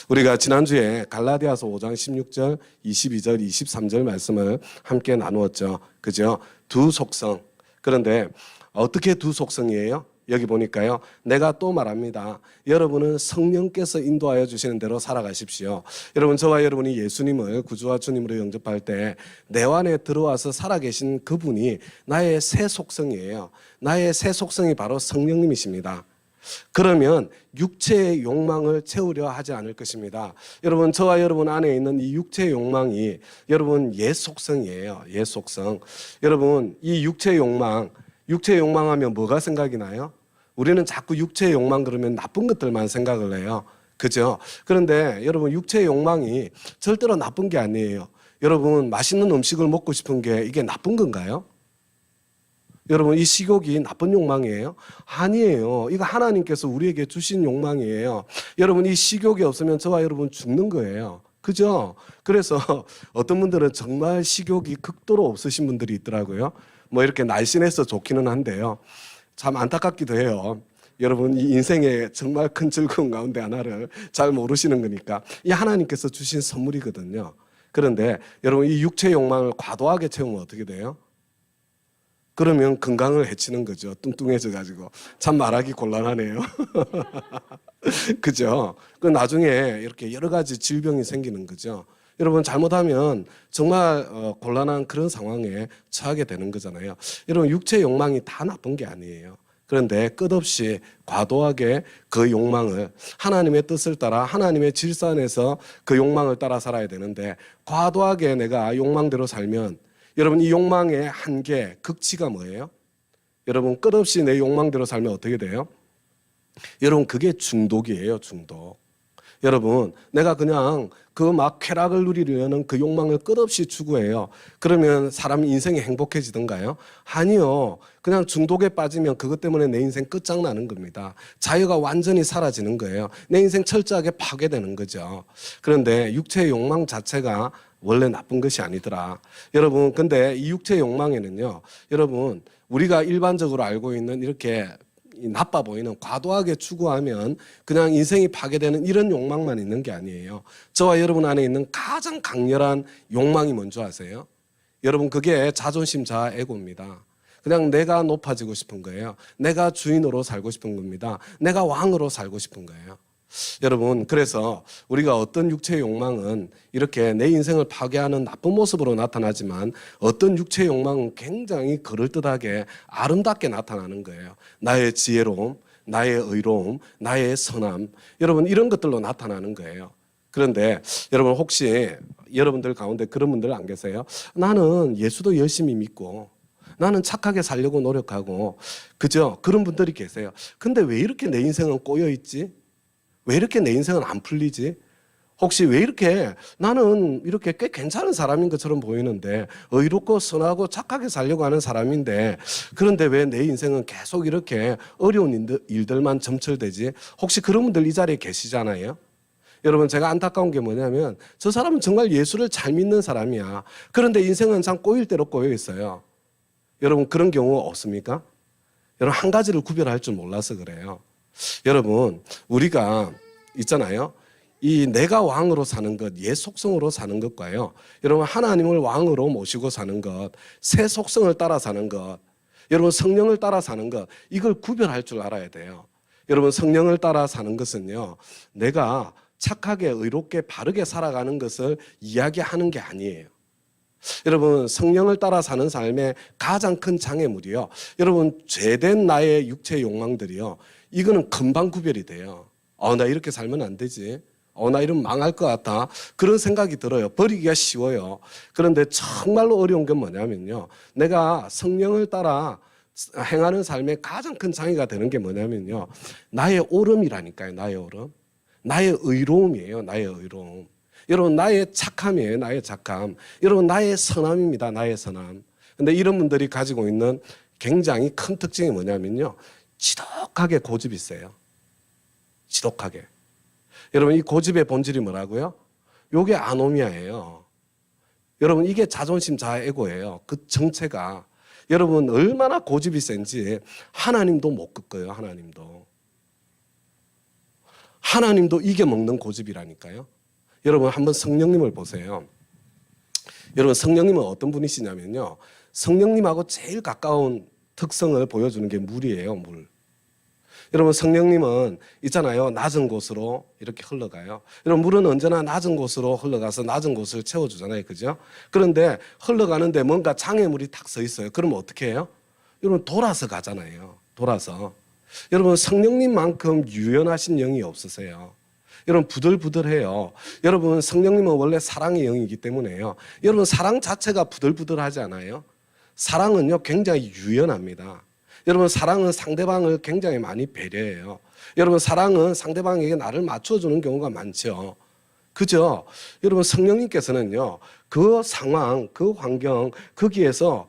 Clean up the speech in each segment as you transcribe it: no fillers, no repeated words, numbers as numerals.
우리가 지난주에 갈라디아서 5장 16절, 22절, 23절 말씀을 함께 나누었죠. 그죠? 두 속성. 그런데 어떻게 두 속성이에요? 여기 보니까요. 내가 또 말합니다. 여러분은 성령께서 인도하여 주시는 대로 살아가십시오. 여러분, 저와 여러분이 예수님을 구주와 주님으로 영접할 때 내 안에 들어와서 살아계신 그분이 나의 새 속성이에요. 나의 새 속성이 바로 성령님이십니다. 그러면 육체의 욕망을 채우려 하지 않을 것입니다. 여러분, 저와 여러분 안에 있는 이 육체의 욕망이 여러분 옛 속성이에요. 옛 속성. 여러분, 이 육체의 욕망하면 뭐가 생각이 나요? 우리는 자꾸 육체의 욕망 그러면 나쁜 것들만 생각을 해요. 그죠? 그런데 여러분, 육체의 욕망이 절대로 나쁜 게 아니에요. 여러분, 맛있는 음식을 먹고 싶은 게 이게 나쁜 건가요? 여러분, 이 식욕이 나쁜 욕망이에요? 아니에요. 이거 하나님께서 우리에게 주신 욕망이에요. 여러분, 이 식욕이 없으면 저와 여러분 죽는 거예요. 그죠? 그래서 어떤 분들은 정말 식욕이 극도로 없으신 분들이 있더라고요. 뭐 이렇게 날씬해서 좋기는 한데요. 참 안타깝기도 해요. 여러분, 이 인생의 정말 큰 즐거움 가운데 하나를 잘 모르시는 거니까. 이 하나님께서 주신 선물이거든요. 그런데 여러분, 이 육체 욕망을 과도하게 채우면 어떻게 돼요? 그러면 건강을 해치는 거죠. 뚱뚱해져 가지고. 참 말하기 곤란하네요. 그죠? 그 나중에 이렇게 여러 가지 질병이 생기는 거죠. 여러분, 잘못하면 정말 곤란한 그런 상황에 처하게 되는 거잖아요. 여러분, 육체 욕망이 다 나쁜 게 아니에요. 그런데 끝없이 과도하게 그 욕망을 하나님의 뜻을 따라 하나님의 질서 안에서 그 욕망을 따라 살아야 되는데 과도하게 내가 욕망대로 살면 여러분, 이 욕망의 한계, 극치가 뭐예요? 여러분, 끝없이 내 욕망대로 살면 어떻게 돼요? 여러분, 그게 중독이에요, 중독. 여러분, 내가 그냥 그 막 쾌락을 누리려는 그 욕망을 끝없이 추구해요. 그러면 사람 인생이 행복해지던가요? 아니요. 그냥 중독에 빠지면 그것 때문에 내 인생 끝장나는 겁니다. 자유가 완전히 사라지는 거예요. 내 인생 철저하게 파괴되는 거죠. 그런데 육체의 욕망 자체가 원래 나쁜 것이 아니더라. 여러분, 근데 이 육체의 욕망에는요, 여러분, 우리가 일반적으로 알고 있는 이렇게 나빠 보이는 과도하게 추구하면 그냥 인생이 파괴되는 이런 욕망만 있는 게 아니에요. 저와 여러분 안에 있는 가장 강렬한 욕망이 뭔지 아세요? 여러분, 그게 자존심, 자아, 에고입니다. 그냥 내가 높아지고 싶은 거예요. 내가 주인으로 살고 싶은 겁니다. 내가 왕으로 살고 싶은 거예요. 여러분, 그래서 우리가 어떤 육체의 욕망은 이렇게 내 인생을 파괴하는 나쁜 모습으로 나타나지만 어떤 육체의 욕망은 굉장히 그럴듯하게 아름답게 나타나는 거예요. 나의 지혜로움, 나의 의로움, 나의 선함, 여러분, 이런 것들로 나타나는 거예요. 그런데 여러분, 혹시 여러분들 가운데 그런 분들 안 계세요? 나는 예수도 열심히 믿고 나는 착하게 살려고 노력하고, 그죠? 그런 분들이 계세요. 근데 왜 이렇게 내 인생은 꼬여 있지? 왜 이렇게 내 인생은 안 풀리지? 혹시 왜 이렇게 나는 이렇게 꽤 괜찮은 사람인 것처럼 보이는데 의롭고 선하고 착하게 살려고 하는 사람인데 그런데 왜 내 인생은 계속 이렇게 어려운 일들만 점철되지? 혹시 그런 분들 이 자리에 계시잖아요. 여러분, 제가 안타까운 게 뭐냐면 저 사람은 정말 예수를 잘 믿는 사람이야. 그런데 인생은 참 꼬일 대로 꼬여 있어요. 여러분, 그런 경우 없습니까? 여러분, 한 가지를 구별할 줄 몰라서 그래요. 여러분, 우리가 있잖아요. 이 내가 왕으로 사는 것, 옛 속성으로 사는 것과요. 여러분, 하나님을 왕으로 모시고 사는 것, 새 속성을 따라 사는 것, 여러분, 성령을 따라 사는 것, 이걸 구별할 줄 알아야 돼요. 여러분, 성령을 따라 사는 것은요, 내가 착하게 의롭게 바르게 살아가는 것을 이야기하는 게 아니에요. 여러분, 성령을 따라 사는 삶의 가장 큰 장애물이요, 여러분, 죄된 나의 육체의 욕망들이요, 이거는 금방 구별이 돼요. 나 이렇게 살면 안 되지. 나 이러면 망할 것 같아. 그런 생각이 들어요. 버리기가 쉬워요. 그런데 정말로 어려운 건 뭐냐면요, 내가 성령을 따라 행하는 삶의 가장 큰 장애가 되는 게 뭐냐면요, 나의 옳음이라니까요. 나의 옳음. 나의 의로움이에요. 나의 의로움. 여러분, 나의 착함이에요. 나의 착함. 여러분, 나의 선함입니다. 나의 선함. 근데 이런 분들이 가지고 있는 굉장히 큰 특징이 뭐냐면요, 지독하게 고집이 세요. 지독하게. 여러분, 이 고집의 본질이 뭐라고요? 요게 아노미아예요. 여러분, 이게 자존심, 자아, 에고예요. 그 정체가. 여러분, 얼마나 고집이 센지 하나님도 못 꺾어요. 하나님도. 하나님도 이겨먹는 고집이라니까요. 여러분 한번 성령님을 보세요. 여러분 성령님은 어떤 분이시냐면요. 성령님하고 제일 가까운 특성을 보여주는 게 물이에요. 물. 여러분 성령님은 있잖아요. 낮은 곳으로 이렇게 흘러가요. 여러분 물은 언제나 낮은 곳으로 흘러가서 낮은 곳을 채워주잖아요. 그죠? 그런데 흘러가는데 뭔가 장애물이 탁 서 있어요. 그러면 어떻게 해요? 여러분 돌아서 가잖아요. 돌아서. 여러분 성령님만큼 유연하신 영이 없으세요. 여러분 부들부들해요. 여러분 성령님은 원래 사랑의 영이기 때문에요. 여러분 사랑 자체가 부들부들하지 않아요? 사랑은요 굉장히 유연합니다. 여러분 사랑은 상대방을 굉장히 많이 배려해요. 여러분 사랑은 상대방에게 나를 맞춰주는 경우가 많죠. 그죠? 여러분 성령님께서는요 그 상황, 그 환경 거기에서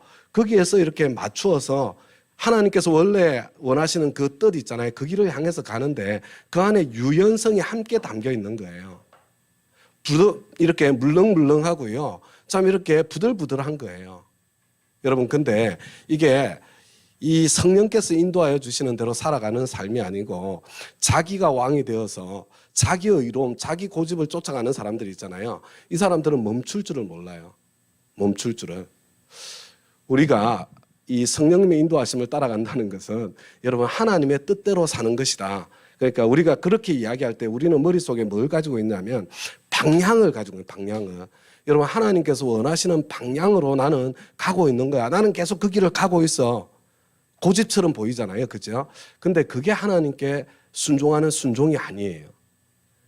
이렇게 맞추어서 하나님께서 원래 원하시는 그 뜻 있잖아요. 그 길을 향해서 가는데 그 안에 유연성이 함께 담겨 있는 거예요. 이렇게 물렁물렁하고요. 참 이렇게 부들부들한 거예요. 여러분 근데 이게 이 성령께서 인도하여 주시는 대로 살아가는 삶이 아니고 자기가 왕이 되어서 자기 의로움, 자기 고집을 쫓아가는 사람들이 있잖아요. 이 사람들은 멈출 줄을 몰라요. 멈출 줄을. 우리가 이 성령님의 인도하심을 따라간다는 것은 여러분 하나님의 뜻대로 사는 것이다. 그러니까 우리가 그렇게 이야기할 때 우리는 머릿속에 뭘 가지고 있냐면 방향을 가지고 있는 방향을. 여러분 하나님께서 원하시는 방향으로 나는 가고 있는 거야. 나는 계속 그 길을 가고 있어. 고집처럼 보이잖아요. 그죠? 근데 그게 하나님께 순종하는 순종이 아니에요.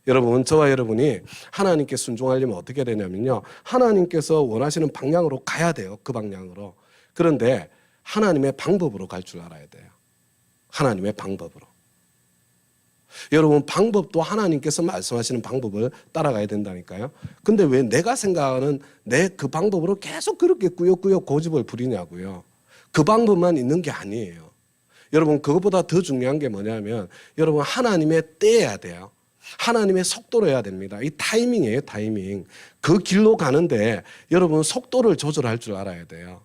여러분 저와 여러분이 하나님께 순종하려면 어떻게 되냐면요. 하나님께서 원하시는 방향으로 가야 돼요. 그 방향으로. 그런데 하나님의 방법으로 갈 줄 알아야 돼요. 하나님의 방법으로. 여러분 방법도 하나님께서 말씀하시는 방법을 따라가야 된다니까요. 근데 왜 내가 생각하는 내 그 방법으로 계속 그렇게 꾸역꾸역 고집을 부리냐고요. 그 방법만 있는 게 아니에요. 여러분 그것보다 더 중요한 게 뭐냐면 여러분 하나님의 때여야 돼요. 하나님의 속도로 해야 됩니다. 이 타이밍이에요. 타이밍. 그 길로 가는데 여러분 속도를 조절할 줄 알아야 돼요.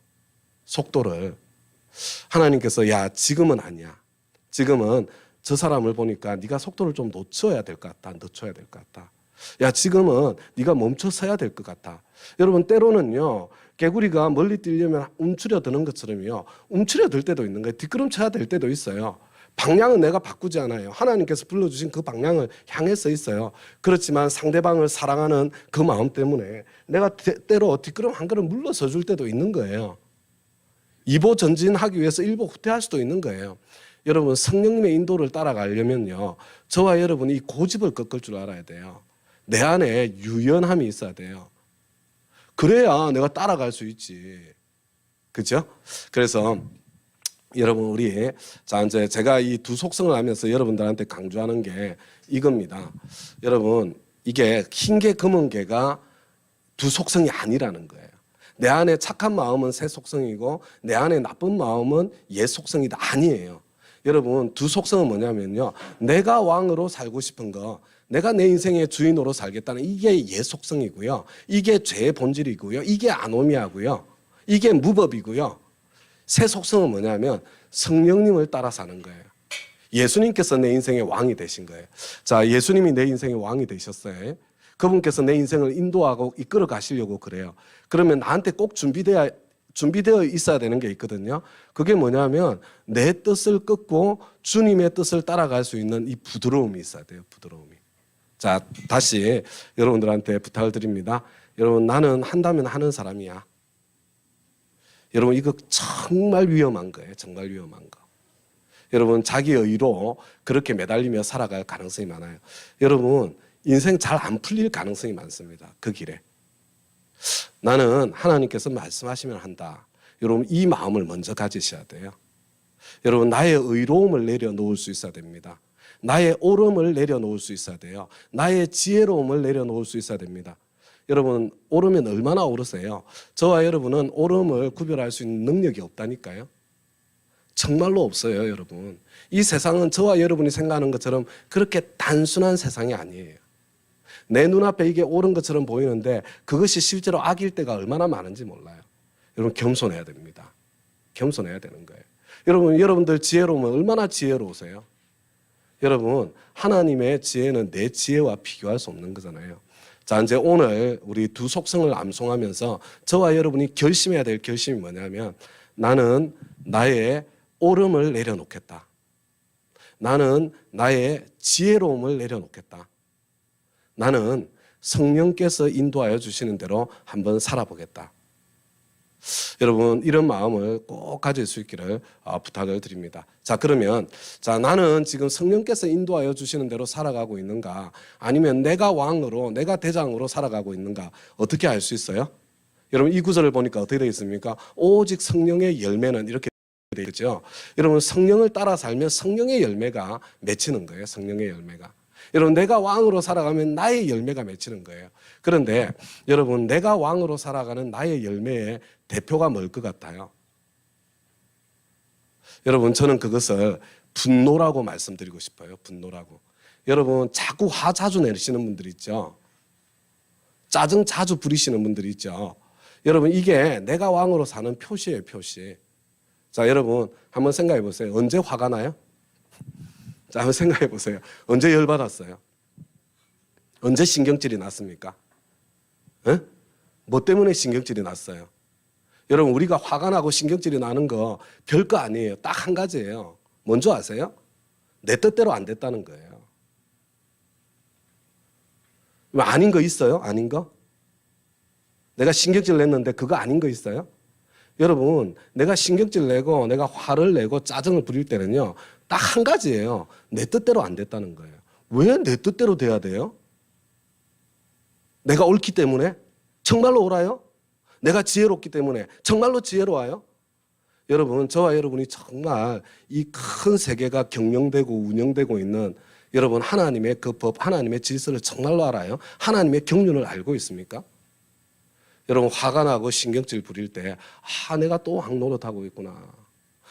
속도를. 하나님께서 야 지금은 아니야. 지금은 저 사람을 보니까 네가 속도를 좀 늦춰야 될 것 같다. 늦춰야 될 것 같다. 야 지금은 네가 멈춰 서야 될 것 같다. 여러분 때로는요. 개구리가 멀리 뛰려면 움츠려 드는 것처럼요. 움츠려 들 때도 있는 거예요. 뒷걸음쳐야 될 때도 있어요. 방향은 내가 바꾸지 않아요. 하나님께서 불러주신 그 방향을 향해서 있어요. 그렇지만 상대방을 사랑하는 그 마음 때문에 내가 때로 뒷걸음 한 걸음 물러서 줄 때도 있는 거예요. 2보 전진하기 위해서 1보 후퇴할 수도 있는 거예요. 여러분 성령님의 인도를 따라가려면요. 저와 여러분이 이 고집을 꺾을 줄 알아야 돼요. 내 안에 유연함이 있어야 돼요. 그래야 내가 따라갈 수 있지. 그렇죠? 그래서 여러분 우리 자 이제 제가 이 두 속성을 하면서 여러분들한테 강조하는 게 이겁니다. 여러분 이게 흰 개 검은 개가 두 속성이 아니라는 거예요. 내 안에 착한 마음은 새 속성이고 내 안에 나쁜 마음은 옛 속성이다. 아니에요. 여러분 두 속성은 뭐냐면요. 내가 왕으로 살고 싶은 거, 내가 내 인생의 주인으로 살겠다는 이게 옛 속성이고요. 이게 죄의 본질이고요. 이게 아노미아고요. 이게 무법이고요. 새 속성은 뭐냐면 성령님을 따라 사는 거예요. 예수님께서 내 인생의 왕이 되신 거예요. 자, 예수님이 내 인생의 왕이 되셨어요. 그분께서 내 인생을 인도하고 이끌어 가시려고 그래요. 그러면 나한테 꼭 준비되어 있어야 되는 게 있거든요. 그게 뭐냐면 내 뜻을 꺾고 주님의 뜻을 따라갈 수 있는 이 부드러움이 있어야 돼요. 부드러움이. 자, 다시 여러분들한테 부탁을 드립니다. 여러분 나는 한다면 하는 사람이야. 여러분 이거 정말 위험한 거예요. 정말 위험한 거. 여러분 자기 의로 그렇게 매달리며 살아갈 가능성이 많아요. 여러분 인생 잘 안 풀릴 가능성이 많습니다. 그 길에. 나는 하나님께서 말씀하시면 한다. 여러분 이 마음을 먼저 가지셔야 돼요. 여러분 나의 의로움을 내려놓을 수 있어야 됩니다. 나의 옳음을 내려놓을 수 있어야 돼요. 나의 지혜로움을 내려놓을 수 있어야 됩니다. 여러분 옳으면 얼마나 옳으세요? 저와 여러분은 옳음을 구별할 수 있는 능력이 없다니까요. 정말로 없어요. 여러분. 이 세상은 저와 여러분이 생각하는 것처럼 그렇게 단순한 세상이 아니에요. 내 눈앞에 이게 옳은 것처럼 보이는데 그것이 실제로 악일 때가 얼마나 많은지 몰라요. 여러분 겸손해야 됩니다. 겸손해야 되는 거예요. 여러분들 지혜로우면 얼마나 지혜로우세요? 여러분, 하나님의 지혜는 내 지혜와 비교할 수 없는 거잖아요. 자, 이제 오늘 우리 두 속성을 암송하면서 저와 여러분이 결심해야 될 결심이 뭐냐면, 나는 나의 옳음을 내려놓겠다. 나는 나의 지혜로움을 내려놓겠다. 나는 성령께서 인도하여 주시는 대로 한번 살아보겠다. 여러분, 이런 마음을 꼭 가질 수 있기를 부탁을 드립니다. 자, 그러면 나는 지금 성령께서 인도하여 주시는 대로 살아가고 있는가, 아니면 내가 왕으로, 내가 대장으로 살아가고 있는가, 어떻게 알 수 있어요? 여러분, 이 구절을 보니까 어떻게 되어 있습니까? 오직 성령의 열매는 이렇게 되어 있죠. 여러분, 성령을 따라 살면 성령의 열매가 맺히는 거예요. 성령의 열매가. 여러분, 내가 왕으로 살아가면 나의 열매가 맺히는 거예요. 그런데 여러분, 내가 왕으로 살아가는 나의 열매의 대표가 뭘 것 같아요? 여러분, 저는 그것을 분노라고 말씀드리고 싶어요. 분노라고. 여러분, 자꾸 화 자주 내시는 분들 있죠. 짜증 자주 부리시는 분들 있죠. 여러분, 이게 내가 왕으로 사는 표시예요, 표시. 자, 여러분, 한번 생각해 보세요. 언제 화가 나요? 자, 한번 생각해 보세요. 언제 열받았어요? 언제 신경질이 났습니까? 에? 뭐 때문에 신경질이 났어요? 여러분, 우리가 화가 나고 신경질이 나는 거 별거 아니에요. 딱 한 가지예요. 뭔지 아세요? 내 뜻대로 안 됐다는 거예요. 아닌 거 있어요? 아닌 거? 내가 신경질 냈는데 그거 아닌 거 있어요? 여러분, 내가 신경질 내고 내가 화를 내고 짜증을 부릴 때는요, 딱 한 가지예요. 내 뜻대로 안 됐다는 거예요. 왜 내 뜻대로 돼야 돼요? 내가 옳기 때문에? 정말로 옳아요? 내가 지혜롭기 때문에? 정말로 지혜로워요? 여러분, 저와 여러분이 정말 이 큰 세계가 경영되고 운영되고 있는 여러분, 하나님의 그 법, 하나님의 질서를 정말로 알아요? 하나님의 경륜을 알고 있습니까? 여러분, 화가 나고 신경질 부릴 때, 내가 또 왕노릇하고 있구나.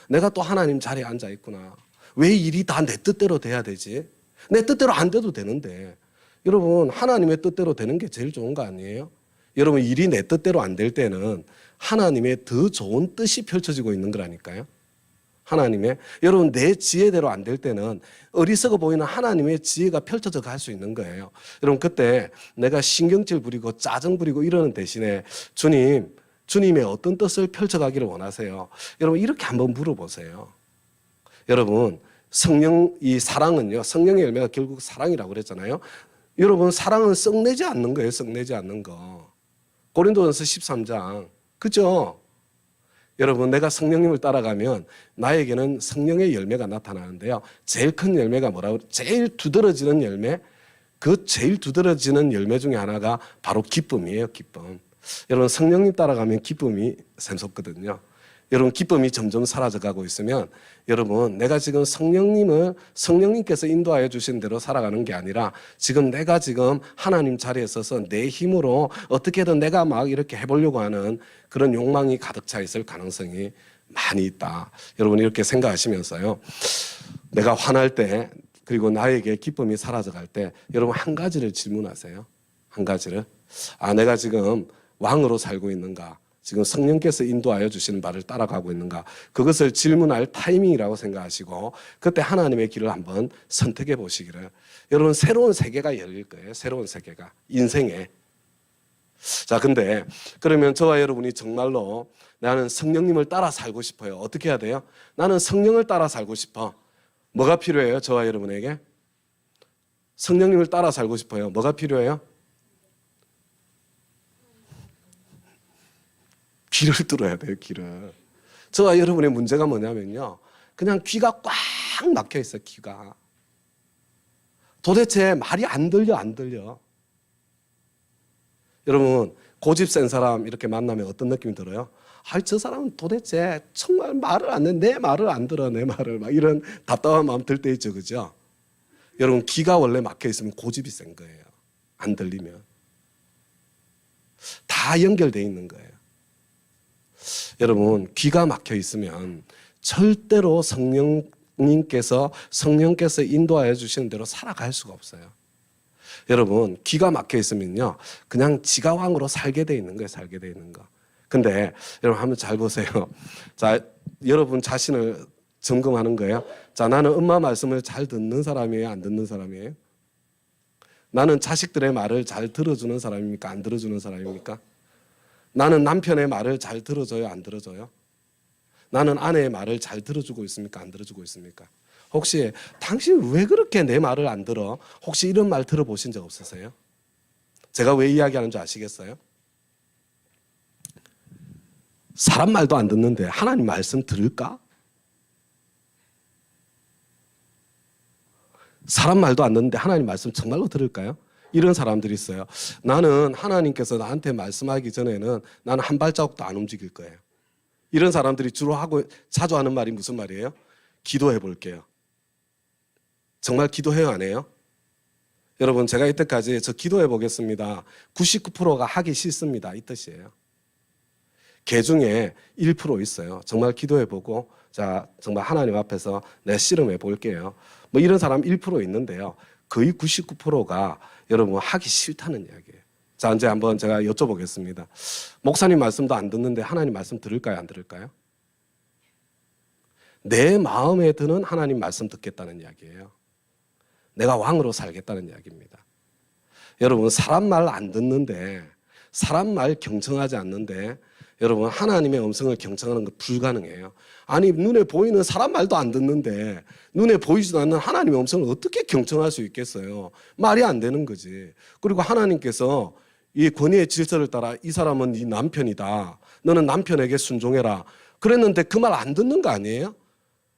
내가 또 하나님 자리에 앉아 있구나. 왜 일이 다 내 뜻대로 돼야 되지? 내 뜻대로 안 돼도 되는데. 여러분, 하나님의 뜻대로 되는 게 제일 좋은 거 아니에요? 여러분, 일이 내 뜻대로 안 될 때는 하나님의 더 좋은 뜻이 펼쳐지고 있는 거라니까요. 하나님의, 여러분, 내 지혜대로 안 될 때는 어리석어 보이는 하나님의 지혜가 펼쳐져 갈 수 있는 거예요. 여러분, 그때 내가 신경질 부리고 짜증 부리고 이러는 대신에 주님의 어떤 뜻을 펼쳐가기를 원하세요? 여러분, 이렇게 한번 물어보세요. 여러분, 이 사랑은요, 성령의 열매가 결국 사랑이라고 그랬잖아요. 여러분, 사랑은 썩내지 않는 거예요. 썩내지 않는 거. 고린도전서 13장. 그죠? 여러분, 내가 성령님을 따라가면 나에게는 성령의 열매가 나타나는데요. 제일 큰 열매가 뭐라고? 제일 두드러지는 열매? 그 제일 두드러지는 열매 중에 하나가 바로 기쁨이에요. 기쁨. 여러분, 성령님 따라가면 기쁨이 샘솟거든요. 여러분, 기쁨이 점점 사라져가고 있으면 여러분, 내가 지금 성령님께서 인도하여 주신 대로 살아가는 게 아니라 지금 내가 지금 하나님 자리에 서서 내 힘으로 어떻게든 내가 막 이렇게 해보려고 하는 그런 욕망이 가득 차 있을 가능성이 많이 있다. 여러분, 이렇게 생각하시면서요, 내가 화날 때 그리고 나에게 기쁨이 사라져갈 때 여러분, 한 가지를 질문하세요. 한 가지를. 내가 지금 왕으로 살고 있는가? 지금 성령께서 인도하여 주시는 바를 따라가고 있는가? 그것을 질문할 타이밍이라고 생각하시고 그때 하나님의 길을 한번 선택해 보시기를. 여러분, 새로운 세계가 열릴 거예요. 새로운 세계가. 인생에. 자, 근데 그러면 저와 여러분이 정말로 나는 성령님을 따라 살고 싶어요. 어떻게 해야 돼요? 나는 성령을 따라 살고 싶어. 뭐가 필요해요? 저와 여러분에게? 성령님을 따라 살고 싶어요. 뭐가 필요해요? 귀를 뚫어야 돼요, 귀를. 저와 여러분의 문제가 뭐냐면요, 그냥 귀가 꽉 막혀 있어요, 귀가. 도대체 말이 안 들려. 여러분, 고집 센 사람 이렇게 만나면 어떤 느낌이 들어요? 저 사람은 도대체 정말 말을 안 해. 내 말을 안 들어, 내 말을. 막 이런 답답한 마음 들 때 있죠, 그죠? 여러분, 귀가 원래 막혀 있으면 고집이 센 거예요. 안 들리면. 다 연결되어 있는 거예요. 여러분, 귀가 막혀 있으면 절대로 성령께서 인도하여 주시는 대로 살아갈 수가 없어요. 여러분, 귀가 막혀 있으면요, 그냥 지가 왕으로 살게 돼 있는 거예요. 살게 돼 있는 거. 근데 여러분, 한번 잘 보세요. 자, 여러분 자신을 점검하는 거예요. 자, 나는 엄마 말씀을 잘 듣는 사람이에요? 안 듣는 사람이에요? 나는 자식들의 말을 잘 들어주는 사람입니까? 안 들어주는 사람입니까? 나는 남편의 말을 잘 들어줘요? 안 들어줘요? 나는 아내의 말을 잘 들어주고 있습니까? 안 들어주고 있습니까? 혹시 당신 왜 그렇게 내 말을 안 들어? 혹시 이런 말 들어보신 적 없으세요? 제가 왜 이야기하는 줄 아시겠어요? 사람 말도 안 듣는데 하나님 말씀 들을까? 사람 말도 안 듣는데 하나님 말씀 정말로 들을까요? 이런 사람들이 있어요. 나는 하나님께서 나한테 말씀하기 전에는 나는 한 발자국도 안 움직일 거예요. 이런 사람들이 주로 자주 하는 말이 무슨 말이에요? 기도해 볼게요. 정말 기도해요, 안 해요? 여러분, 제가 이때까지 저 기도해 보겠습니다. 99%가 하기 싫습니다. 이 뜻이에요. 개 중에 1% 있어요. 정말 기도해 보고, 자, 정말 하나님 앞에서 내 씨름해 볼게요. 뭐 이런 사람 1% 있는데요. 거의 99%가 여러분 하기 싫다는 이야기예요. 자, 이제 한번 제가 여쭤보겠습니다. 목사님 말씀도 안 듣는데 하나님 말씀 들을까요, 안 들을까요? 내 마음에 드는 하나님 말씀 듣겠다는 이야기예요. 내가 왕으로 살겠다는 이야기입니다. 여러분, 사람 말 안 듣는데, 사람 말 경청하지 않는데, 여러분, 하나님의 음성을 경청하는 건 불가능해요. 아니, 눈에 보이는 사람 말도 안 듣는데 눈에 보이지도 않는 하나님의 음성을 어떻게 경청할 수 있겠어요? 말이 안 되는 거지. 그리고 하나님께서 이 권위의 질서를 따라 이 사람은 네 남편이다. 너는 남편에게 순종해라. 그랬는데 그 말 안 듣는 거 아니에요?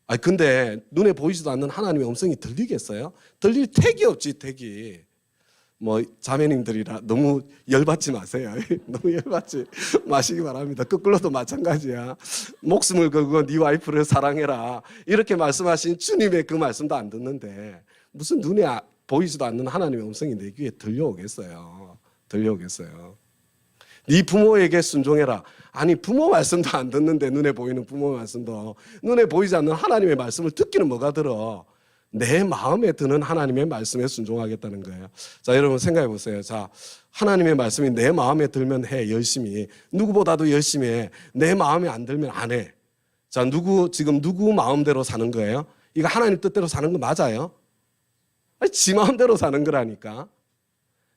아니, 근데 눈에 보이지도 않는 하나님의 음성이 들리겠어요? 들릴 택이 없지, 택이. 뭐 자매님들이라 너무 열받지 마세요. 너무 열받지 마시기 바랍니다. 거꾸로도 마찬가지야. 목숨을 걸고 네 와이프를 사랑해라. 이렇게 말씀하신 주님의 그 말씀도 안 듣는데 무슨 눈에 보이지도 않는 하나님의 음성이 내 귀에 들려오겠어요. 들려오겠어요. 네 부모에게 순종해라. 아니, 부모 말씀도 안 듣는데 눈에 보이는 부모 말씀도, 눈에 보이지 않는 하나님의 말씀을 듣기는 뭐가 들어? 내 마음에 드는 하나님의 말씀에 순종하겠다는 거예요. 자, 여러분 생각해 보세요. 자, 하나님의 말씀이 내 마음에 들면 해, 열심히. 누구보다도 열심히 해. 내 마음에 안 들면 안 해. 자, 지금 누구 마음대로 사는 거예요? 이거 하나님 뜻대로 사는 거 맞아요? 아니, 지 마음대로 사는 거라니까.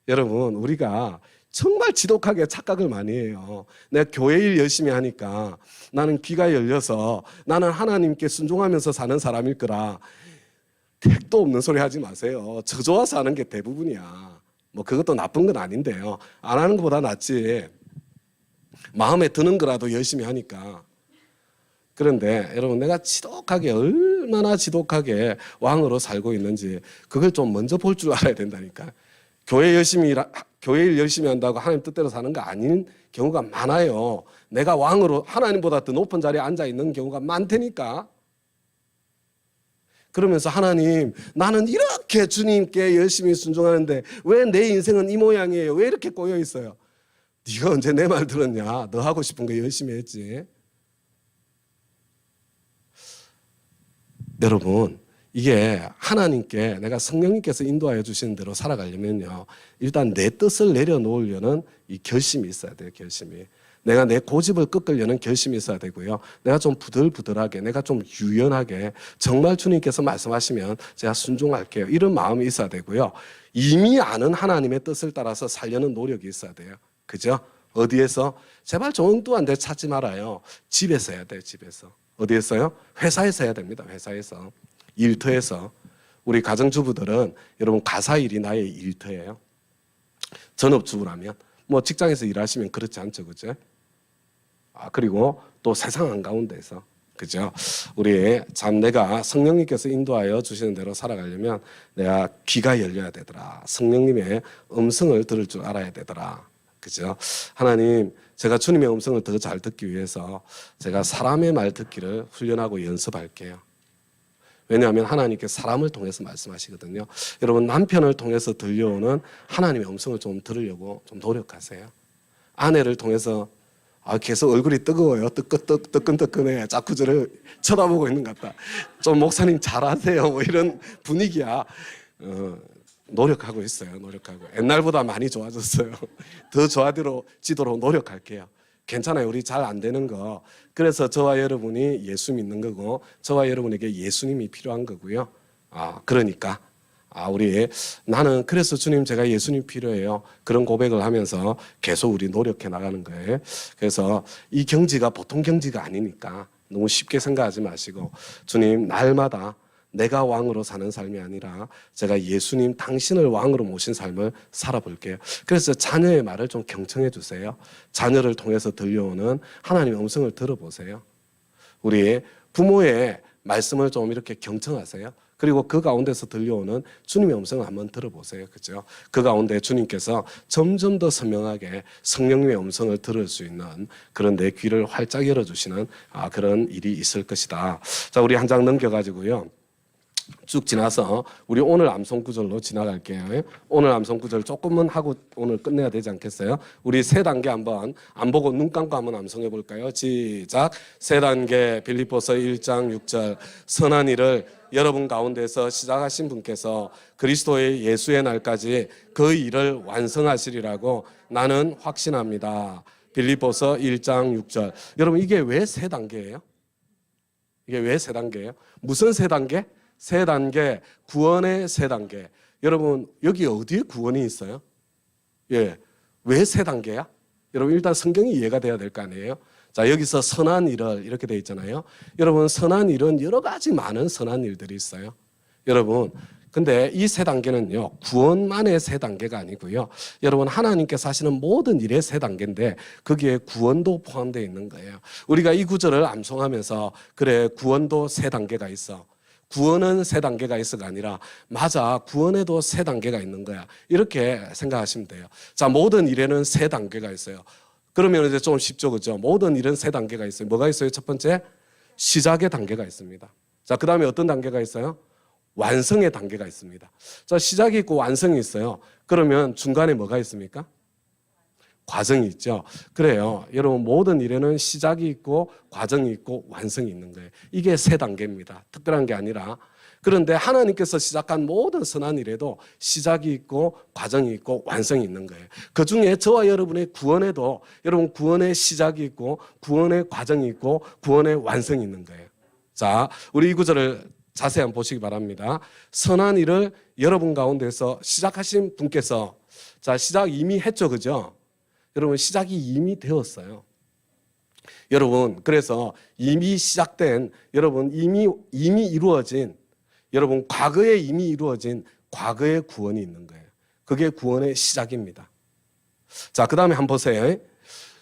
여러분, 우리가 정말 지독하게 착각을 많이 해요. 내가 교회 일 열심히 하니까 나는 귀가 열려서 나는 하나님께 순종하면서 사는 사람일 거라. 택도 없는 소리 하지 마세요. 저조와서 하는 게 대부분이야. 뭐 그것도 나쁜 건 아닌데요. 안 하는 것보다 낫지. 마음에 드는 거라도 열심히 하니까. 그런데 여러분, 내가 지독하게, 얼마나 지독하게 왕으로 살고 있는지 그걸 좀 먼저 볼 줄 알아야 된다니까. 교회 일 열심히 한다고 하나님 뜻대로 사는 거 아닌 경우가 많아요. 내가 왕으로 하나님보다 더 높은 자리에 앉아 있는 경우가 많다니까. 그러면서 하나님, 나는 이렇게 주님께 열심히 순종하는데 왜 내 인생은 이 모양이에요? 왜 이렇게 꼬여 있어요? 네가 언제 내 말 들었냐? 너 하고 싶은 거 열심히 했지. 여러분, 이게 하나님께 내가 성령님께서 인도하여 주시는 대로 살아가려면요, 일단 내 뜻을 내려놓으려는 이 결심이 있어야 돼요. 결심이. 내가 내 고집을 꺾으려는 결심이 있어야 되고요. 내가 좀 부들부들하게, 내가 좀 유연하게, 정말 주님께서 말씀하시면 제가 순종할게요. 이런 마음이 있어야 되고요. 이미 아는 하나님의 뜻을 따라서 살려는 노력이 있어야 돼요. 그죠? 어디에서? 제발 정도한 데 찾지 말아요. 집에서 해야 돼요. 집에서. 어디에서요? 회사에서 해야 됩니다. 회사에서. 일터에서. 우리 가정주부들은 여러분, 가사일이 나의 일터예요. 전업주부라면. 뭐 직장에서 일하시면 그렇지 않죠. 그죠? 그리고 또 세상 한가운데서, 그죠? 우리 참 내가 성령님께서 인도하여 주시는 대로 살아가려면 내가 귀가 열려야 되더라. 성령님의 음성을 들을 줄 알아야 되더라. 그죠? 하나님, 제가 주님의 음성을 더 잘 듣기 위해서 제가 사람의 말 듣기를 훈련하고 연습할게요. 왜냐하면 하나님께 사람을 통해서 말씀하시거든요. 여러분, 남편을 통해서 들려오는 하나님의 음성을 좀 들으려고 좀 노력하세요. 아내를 통해서 계속 얼굴이 뜨거워요. 뜨끈뜨끈해. 자꾸 저를 쳐다보고 있는 것 같다. 좀 목사님 잘하세요. 뭐 이런 분위기야. 노력하고 있어요. 노력하고. 옛날보다 많이 좋아졌어요. 더 좋아지도록 노력할게요. 괜찮아요. 우리 잘 안 되는 거. 그래서 저와 여러분이 예수 믿는 거고 저와 여러분에게 예수님이 필요한 거고요. 그러니까 우리 나는 그래서 주님 제가 예수님 필요해요. 그런 고백을 하면서 계속 우리 노력해 나가는 거예요. 그래서 이 경지가 보통 경지가 아니니까 너무 쉽게 생각하지 마시고 주님 날마다 내가 왕으로 사는 삶이 아니라 제가 예수님 당신을 왕으로 모신 삶을 살아볼게요. 그래서 자녀의 말을 좀 경청해 주세요. 자녀를 통해서 들려오는 하나님의 음성을 들어보세요. 우리 부모의 말씀을 좀 이렇게 경청하세요. 그리고 그 가운데서 들려오는 주님의 음성을 한번 들어보세요. 그죠? 그 가운데 주님께서 점점 더 선명하게 성령님의 음성을 들을 수 있는 그런 내 귀를 활짝 열어주시는 그런 일이 있을 것이다. 자, 우리 한 장 넘겨가지고요. 쭉 지나서 우리 오늘 암송 구절로 지나갈게요. 오늘 암송 구절 조금만 하고 오늘 끝내야 되지 않겠어요? 우리 세 단계 한번 안 보고 눈 감고 한번 암송해 볼까요? 시작. 세 단계 빌립보서 1장 6절 선한 일을 여러분 가운데서 시작하신 분께서 그리스도의 예수의 날까지 그 일을 완성하시리라고 나는 확신합니다. 빌립보서 1장 6절. 여러분 이게 왜 세 단계예요? 이게 왜 세 단계예요? 무슨 세 단계? 세 단계, 구원의 세 단계. 여러분 여기 어디에 구원이 있어요? 왜 세 단계야? 여러분 일단 성경이 이해가 돼야 될 거 아니에요? 자, 여기서 선한 일을 이렇게 돼 있잖아요. 여러분 선한 일은 여러 가지 많은 선한 일들이 있어요. 여러분 근데 이 세 단계는요 구원만의 세 단계가 아니고요. 여러분 하나님께서 하시는 모든 일의 세 단계인데 거기에 구원도 포함되어 있는 거예요. 우리가 이 구절을 암송하면서 그래 구원도 세 단계가 있어. 구원은 세 단계가 있어가 아니라 맞아 구원에도 세 단계가 있는 거야. 이렇게 생각하시면 돼요. 자, 모든 일에는 세 단계가 있어요. 그러면 이제 좀 쉽죠, 그죠? 모든 일은 세 단계가 있어요. 뭐가 있어요? 첫 번째 시작의 단계가 있습니다. 자, 그 다음에 어떤 단계가 있어요? 완성의 단계가 있습니다. 자, 시작이 있고 완성이 있어요. 그러면 중간에 뭐가 있습니까? 과정이 있죠. 그래요. 여러분 모든 일에는 시작이 있고 과정이 있고 완성이 있는 거예요. 이게 세 단계입니다. 특별한 게 아니라. 그런데 하나님께서 시작한 모든 선한 일에도 시작이 있고 과정이 있고 완성이 있는 거예요. 그중에 저와 여러분의 구원에도 여러분 구원의 시작이 있고 구원의 과정이 있고 구원의 완성이 있는 거예요. 자, 우리 이 구절을 자세히 한번 보시기 바랍니다. 선한 일을 여러분 가운데서 시작하신 분께서 자, 시작 이미 했죠. 그죠? 여러분 시작이 이미 되었어요. 여러분 그래서 이미 시작된 여러분 이미 이루어진 여러분 과거에 이미 이루어진 과거의 구원이 있는 거예요. 그게 구원의 시작입니다. 자, 그다음에 한번 보세요.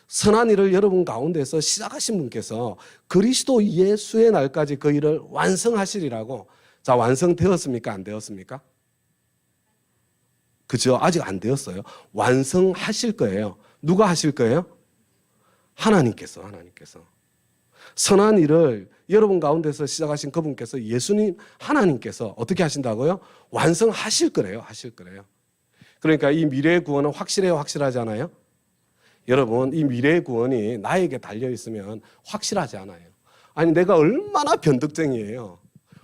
선한 일을 여러분 가운데서 시작하신 분께서 그리스도 예수의 날까지 그 일을 완성하시리라고. 자, 완성되었습니까? 안 되었습니까? 그죠? 아직 안 되었어요. 완성하실 거예요. 누가 하실 거예요? 하나님께서. 선한 일을 여러분 가운데서 시작하신 그분께서 예수님 하나님께서 어떻게 하신다고요? 완성하실 거래요. 그러니까 이 미래의 구원은 확실해요, 확실하지 않아요? 여러분 이 미래의 구원이 나에게 달려 있으면 확실하지 않아요. 아니 내가 얼마나 변덕쟁이에요.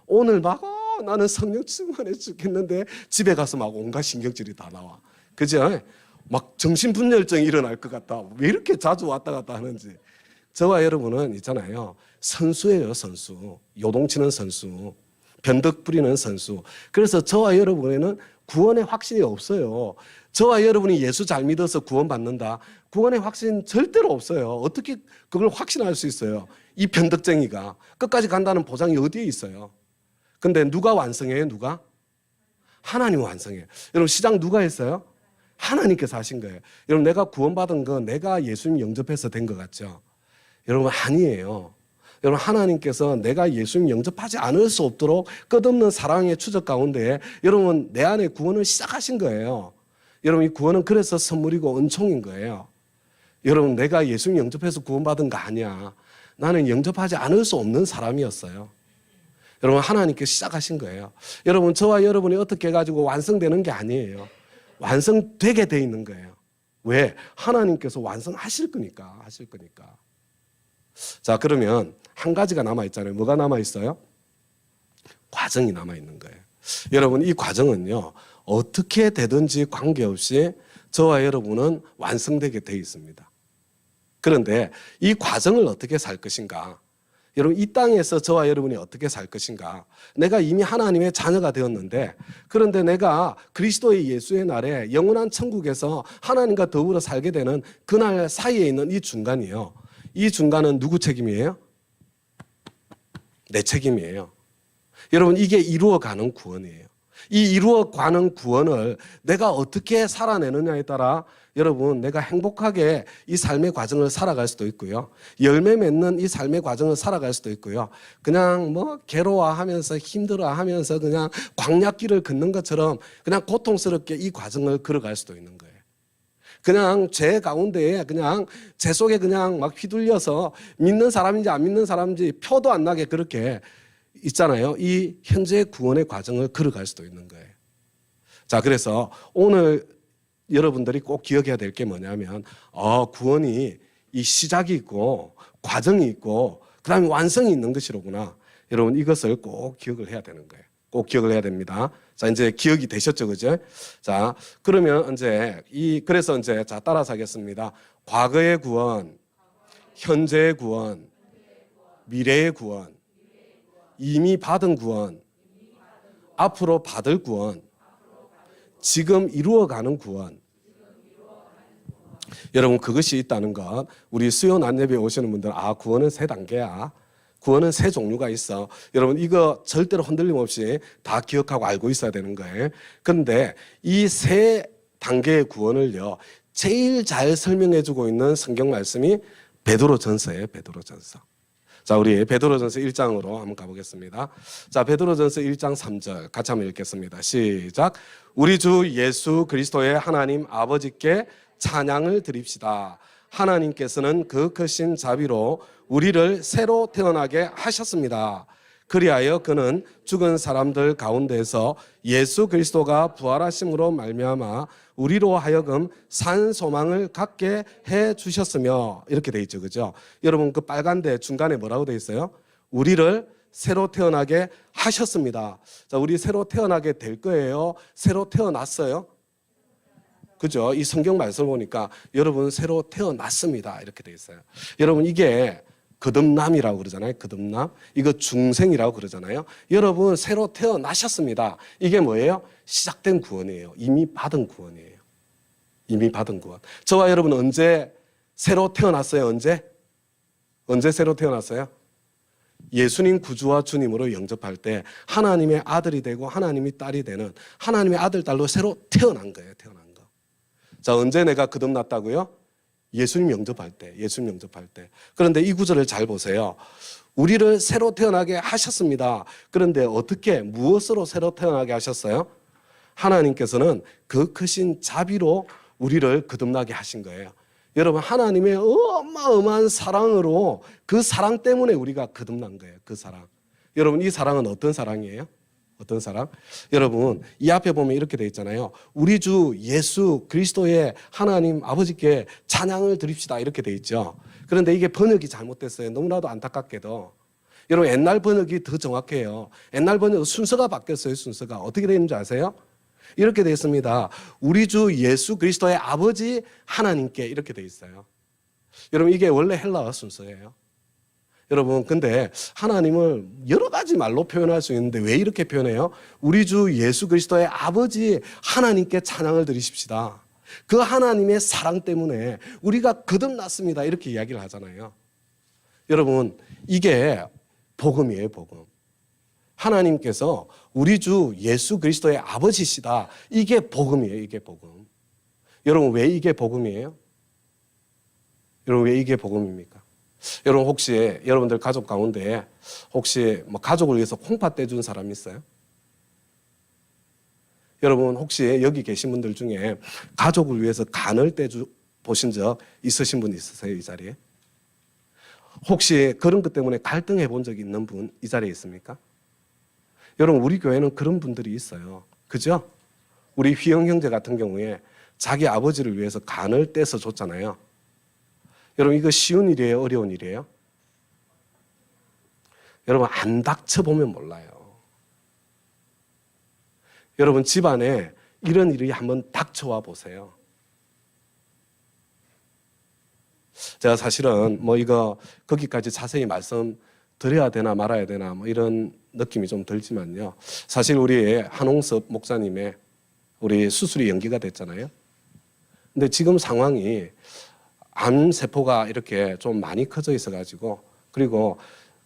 오늘 막 나는 성령 충만해 죽겠는데 집에 가서 막 온갖 신경질이 다 나와. 그죠? 막 정신분열증이 일어날 것 같다. 왜 이렇게 자주 왔다 갔다 하는지. 저와 여러분은 있잖아요. 선수예요, 선수. 요동치는 선수. 변덕 부리는 선수. 그래서 저와 여러분에는 구원의 확신이 없어요. 저와 여러분이 예수 잘 믿어서 구원받는다. 구원의 확신 절대로 없어요. 어떻게 그걸 확신할 수 있어요? 이 변덕쟁이가 끝까지 간다는 보장이 어디에 있어요? 근데 누가 완성해요? 누가? 하나님 완성해요. 여러분 시작 누가 했어요? 하나님께서 하신 거예요. 여러분 내가 구원받은 거 내가 예수님 영접해서 된 것 같죠? 여러분 아니에요. 여러분 하나님께서 내가 예수님 영접하지 않을 수 없도록 끝없는 사랑의 추적 가운데 여러분 내 안에 구원을 시작하신 거예요. 여러분 이 구원은 그래서 선물이고 은총인 거예요. 여러분 내가 예수님 영접해서 구원받은 거 아니야. 나는 영접하지 않을 수 없는 사람이었어요. 여러분 하나님께 시작하신 거예요. 여러분 저와 여러분이 어떻게 해가지고 완성되는 게 아니에요. 완성되게 돼 있는 거예요. 왜? 하나님께서 완성하실 거니까. 자, 그러면 한 가지가 남아있잖아요. 뭐가 남아있어요? 과정이 남아있는 거예요. 여러분 이 과정은요 어떻게 되든지 관계없이 저와 여러분은 완성되게 돼 있습니다. 그런데 이 과정을 어떻게 살 것인가? 여러분, 이 땅에서 저와 여러분이 어떻게 살 것인가? 내가 이미 하나님의 자녀가 되었는데, 그런데 내가 그리스도의 예수의 날에 영원한 천국에서 하나님과 더불어 살게 되는 그날 사이에 있는 이 중간이요. 이 중간은 누구 책임이에요? 내 책임이에요. 여러분, 이게 이루어가는 구원이에요. 이 이루어가는 구원을 내가 어떻게 살아내느냐에 따라 여러분, 내가 행복하게 이 삶의 과정을 살아갈 수도 있고요. 열매 맺는 이 삶의 과정을 살아갈 수도 있고요. 그냥 뭐 괴로워하면서 힘들어하면서 그냥 광야길을 걷는 것처럼 그냥 고통스럽게 이 과정을 걸어갈 수도 있는 거예요. 그냥 죄 가운데에 그냥 죄 속에 그냥 막 휘둘려서 믿는 사람인지 안 믿는 사람인지 표도 안 나게 그렇게 있잖아요. 이 현재 구원의 과정을 걸어갈 수도 있는 거예요. 자, 그래서 오늘 여러분들이 꼭 기억해야 될 게 뭐냐면, 구원이 이 시작이 있고 과정이 있고 그다음에 완성이 있는 것이로구나. 여러분, 이것을 꼭 기억을 해야 되는 거예요. 꼭 기억을 해야 됩니다. 자, 이제 기억이 되셨죠, 그죠? 자, 그러면 그래서 자, 따라서 하겠습니다. 과거의 구원, 현재의 구원, 미래의 구원, 이미 받은 구원, 앞으로 받을 구원, 지금 이루어가는 구원. 여러분, 그것이 있다는 것, 우리 수요 안예배에 오시는 분들, 구원은 세 단계야. 구원은 세 종류가 있어. 여러분, 이거 절대로 흔들림 없이 다 기억하고 알고 있어야 되는 거예요. 그런데 이 세 단계의 구원을요, 제일 잘 설명해주고 있는 성경 말씀이 베드로전서예요. 베드로전서. 자, 우리 베드로전서 1장으로 한번 가보겠습니다. 자, 베드로전서 1장 3절 같이 한번 읽겠습니다. 시작. 우리 주 예수 그리스도의 하나님 아버지께 찬양을 드립시다. 하나님께서는 그 크신 자비로 우리를 새로 태어나게 하셨습니다. 그리하여 그는 죽은 사람들 가운데서 예수 그리스도가 부활하심으로 말미암아 우리로 하여금 산 소망을 갖게 해 주셨으며, 이렇게 돼 있죠, 그죠? 여러분, 그 빨간데 중간에 뭐라고 돼 있어요? 우리를 새로 태어나게 하셨습니다. 자, 우리 새로 태어나게 될 거예요? 새로 태어났어요? 그죠? 이 성경 말씀을 보니까 여러분 새로 태어났습니다, 이렇게 돼 있어요. 여러분, 이게 거듭남이라고 그러잖아요. 거듭남. 이거 중생이라고 그러잖아요. 여러분 새로 태어나셨습니다. 이게 뭐예요? 시작된 구원이에요. 이미 받은 구원이에요. 이미 받은 구원. 저와 여러분 언제 새로 태어났어요? 언제 새로 태어났어요? 예수님 구주와 주님으로 영접할 때 하나님의 아들이 되고 하나님이 딸이 되는 하나님의 아들, 딸로 새로 태어난 거예요. 태어난 거. 자, 언제 내가 거듭났다고요? 예수님 영접할 때, 예수님 영접할 때. 그런데 이 구절을 잘 보세요. 우리를 새로 태어나게 하셨습니다. 그런데 어떻게, 무엇으로 새로 태어나게 하셨어요? 하나님께서는 그 크신 자비로 우리를 거듭나게 하신 거예요. 여러분, 하나님의 어마어마한 사랑으로, 그 사랑 때문에 우리가 거듭난 거예요. 그 사랑. 여러분, 이 사랑은 어떤 사랑이에요? 어떤 사랑? 여러분, 이 앞에 보면 이렇게 돼 있잖아요. 우리 주 예수 그리스도의 하나님 아버지께 찬양을 드립시다, 이렇게 돼 있죠. 그런데 이게 번역이 잘못됐어요. 너무나도 안타깝게도. 여러분, 옛날 번역이 더 정확해요. 옛날 번역 순서가 바뀌었어요. 순서가 어떻게 되어 있는지 아세요? 이렇게 되어 있습니다. 우리 주 예수 그리스도의 아버지 하나님께, 이렇게 되어 있어요. 여러분, 이게 원래 헬라어 순서예요. 여러분, 근데 하나님을 여러 가지 말로 표현할 수 있는데 왜 이렇게 표현해요? 우리 주 예수 그리스도의 아버지 하나님께 찬양을 드리십시다. 그 하나님의 사랑 때문에 우리가 거듭났습니다, 이렇게 이야기를 하잖아요. 여러분, 이게 복음이에요, 복음. 하나님께서 우리 주 예수 그리스도의 아버지시다. 이게 복음이에요, 이게 복음. 여러분, 왜 이게 복음이에요? 여러분, 왜 이게 복음입니까? 여러분, 혹시 여러분들 가족 가운데 혹시 뭐 가족을 위해서 콩팥 떼준 사람 있어요? 여러분, 혹시 여기 계신 분들 중에 가족을 위해서 간을 떼주 보신 적 있으신 분 있으세요, 이 자리에? 혹시 그런 것 때문에 갈등해 본 적이 있는 분 이 자리에 있습니까? 여러분, 우리 교회는 그런 분들이 있어요. 그죠? 우리 휘영 형제 같은 경우에 자기 아버지를 위해서 간을 떼서 줬잖아요. 여러분, 이거 쉬운 일이에요? 어려운 일이에요? 여러분, 안 닥쳐보면 몰라요. 여러분, 집안에 이런 일이 한번 닥쳐와 보세요. 제가 사실은 뭐 이거 거기까지 자세히 말씀드려야 되나 말아야 되나 뭐 이런 느낌이 좀 들지만요. 사실 우리 한홍섭 목사님의 우리 수술이 연기가 됐잖아요. 근데 지금 상황이 암 세포가 이렇게 좀 많이 커져 있어 가지고, 그리고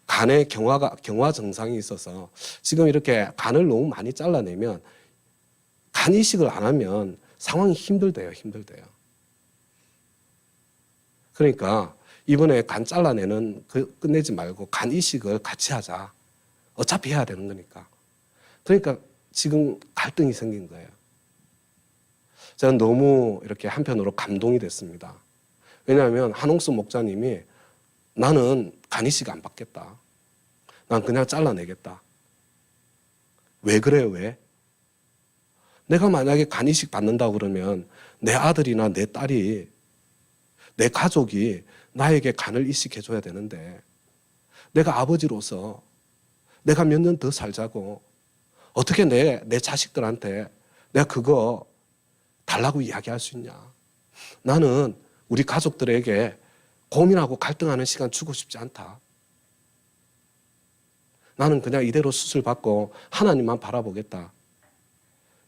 간에 경화 증상이 있어서 지금 이렇게 간을 너무 많이 잘라내면, 간 이식을 안 하면 상황이 힘들대요. 그러니까 이번에 간 잘라내는 끝내지 말고 간 이식을 같이 하자. 어차피 해야 되는 거니까. 그러니까 지금 갈등이 생긴 거예요. 저는 너무 이렇게 한편으로 감동이 됐습니다. 왜냐하면 한홍수 목사님이 나는 간 이식 안 받겠다. 난 그냥 잘라내겠다. 왜 그래요? 왜? 내가 만약에 간 이식 받는다고 그러면 내 아들이나 내 딸이, 내 가족이 나에게 간을 이식해줘야 되는데, 내가 아버지로서 내가 몇 년 더 살자고 어떻게 내 자식들한테 내가 그거 달라고 이야기할 수 있냐. 나는 우리 가족들에게 고민하고 갈등하는 시간 주고 싶지 않다. 나는 그냥 이대로 수술 받고 하나님만 바라보겠다.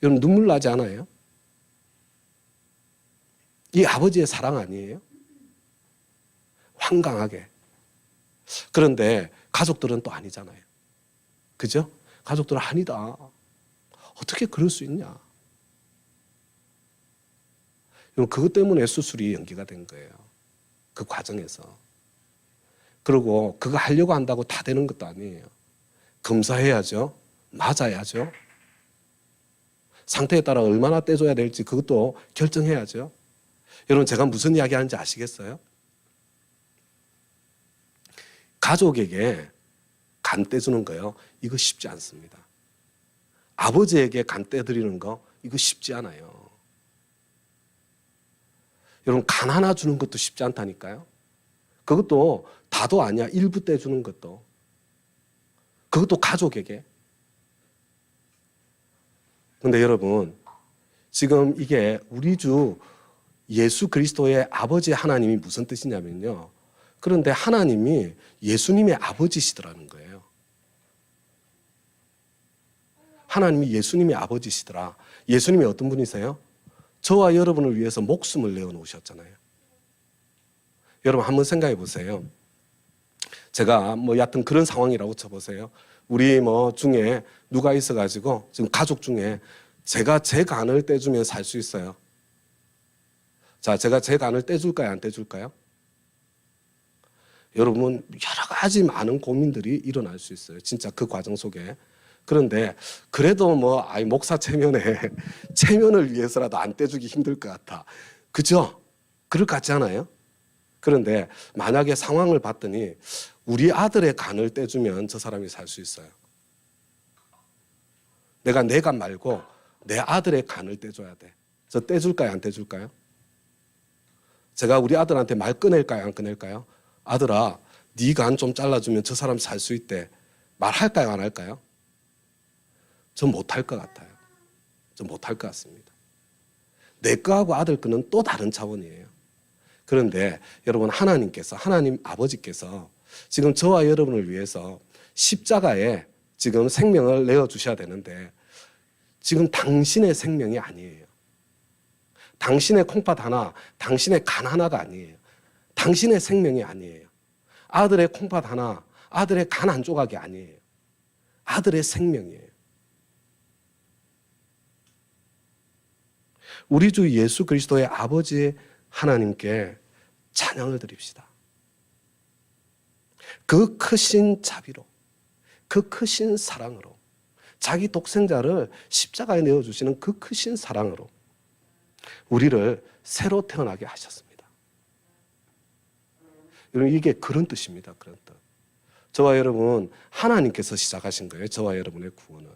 여러분 눈물 나지 않아요? 이 아버지의 사랑 아니에요? 황강하게. 그런데 가족들은 또 아니잖아요. 그죠? 가족들은 아니다. 어떻게 그럴 수 있냐? 그것 때문에 수술이 연기가 된 거예요. 그 과정에서. 그리고 그거 하려고 한다고 다 되는 것도 아니에요. 검사해야죠. 맞아야죠. 상태에 따라 얼마나 떼줘야 될지 그것도 결정해야죠. 여러분 제가 무슨 이야기 하는지 아시겠어요? 가족에게 간 떼주는 거요. 이거 쉽지 않습니다. 아버지에게 간 떼드리는 거 이거 쉽지 않아요. 여러분 간 하나 주는 것도 쉽지 않다니까요. 그것도 다도 아니야. 일부 떼주는 것도. 그것도 가족에게. 그런데 여러분 지금 이게 우리 주 예수 그리스도의 아버지 하나님이 무슨 뜻이냐면요. 그런데 하나님이 예수님의 아버지시더라는 거예요. 하나님이 예수님의 아버지시더라. 예수님이 어떤 분이세요? 저와 여러분을 위해서 목숨을 내어놓으셨잖아요. 여러분 한번 생각해 보세요. 제가 뭐 여하튼 그런 상황이라고 쳐보세요. 우리 뭐 중에 누가 있어가지고 지금 가족 중에 제가 제 간을 떼주면 살 수 있어요. 자, 제가 제 간을 떼줄까요? 안 떼줄까요? 여러분 여러 가지 많은 고민들이 일어날 수 있어요. 진짜 그 과정 속에. 그런데 그래도 뭐 목사 체면을 위해서라도 안 떼주기 힘들 것 같아. 그죠? 그럴 것 같지 않아요? 그런데 만약에 상황을 봤더니 우리 아들의 간을 떼주면 저 사람이 살 수 있어요. 내가 내 간 말고 내 아들의 간을 떼줘야 돼. 저 떼줄까요? 안 떼줄까요? 제가 우리 아들한테 말 꺼낼까요? 안 꺼낼까요? 아들아, 네 간 좀 잘라주면 저 사람 살 수 있대. 말할까요? 안 할까요? 전 못할 것 같아요. 전 못할 것 같습니다. 내 거하고 아들 거는 또 다른 차원이에요. 그런데 여러분 하나님께서, 하나님 아버지께서 지금 저와 여러분을 위해서 십자가에 지금 생명을 내어주셔야 되는데 지금 당신의 생명이 아니에요. 당신의 콩팥 하나, 당신의 간 하나가 아니에요. 당신의 생명이 아니에요. 아들의 콩팥 하나, 아들의 간 한 조각이 아니에요. 아들의 생명이에요. 우리 주 예수 그리스도의 아버지 하나님께 찬양을 드립시다. 그 크신 자비로, 그 크신 사랑으로, 자기 독생자를 십자가에 내어주시는 그 크신 사랑으로 우리를 새로 태어나게 하셨습니다. 여러분 이게 그런 뜻입니다. 그런 뜻. 저와 여러분 하나님께서 시작하신 거예요. 저와 여러분의 구원을.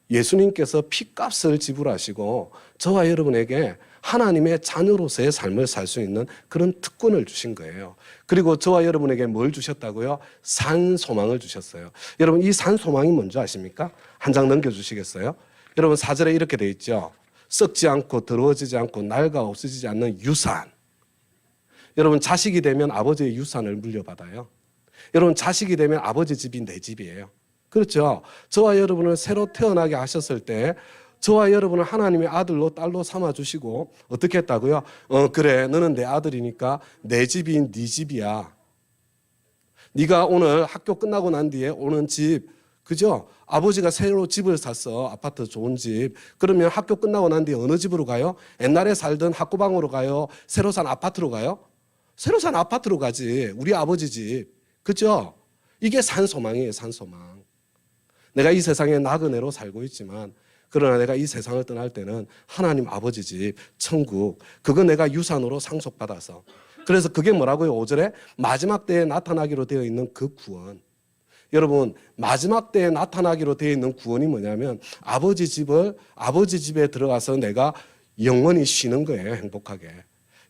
예수님께서 피값을 지불하시고 저와 여러분에게 하나님의 자녀로서의 삶을 살 수 있는 그런 특권을 주신 거예요. 그리고 저와 여러분에게 뭘 주셨다고요? 산 소망을 주셨어요. 여러분 이 산 소망이 뭔지 아십니까? 한 장 넘겨주시겠어요? 여러분 4절에 이렇게 돼 있죠. 썩지 않고 더러워지지 않고 낡아 없어지지 않는 유산. 여러분 자식이 되면 아버지의 유산을 물려받아요. 여러분 자식이 되면 아버지 집이 내 집이에요. 그렇죠? 저와 여러분을 새로 태어나게 하셨을 때 저와 여러분을 하나님의 아들로 딸로 삼아주시고 어떻게 했다고요? 그래 너는 내 아들이니까 내 집이 네 집이야. 네가 오늘 학교 끝나고 난 뒤에 오는 집, 그죠? 아버지가 새로 집을 샀어. 아파트 좋은 집. 그러면 학교 끝나고 난 뒤에 어느 집으로 가요? 옛날에 살던 학구방으로 가요? 새로 산 아파트로 가요? 새로 산 아파트로 가지. 우리 아버지 집. 그죠? 이게 산소망이에요, 산소망. 내가 이 세상에 나그네로 살고 있지만 그러나 내가 이 세상을 떠날 때는 하나님 아버지 집, 천국, 그거 내가 유산으로 상속받아서. 그래서 그게 뭐라고요? 5절에 마지막 때에 나타나기로 되어 있는 그 구원. 여러분 마지막 때에 나타나기로 되어 있는 구원이 뭐냐면 아버지 집에 들어가서 내가 영원히 쉬는 거예요. 행복하게.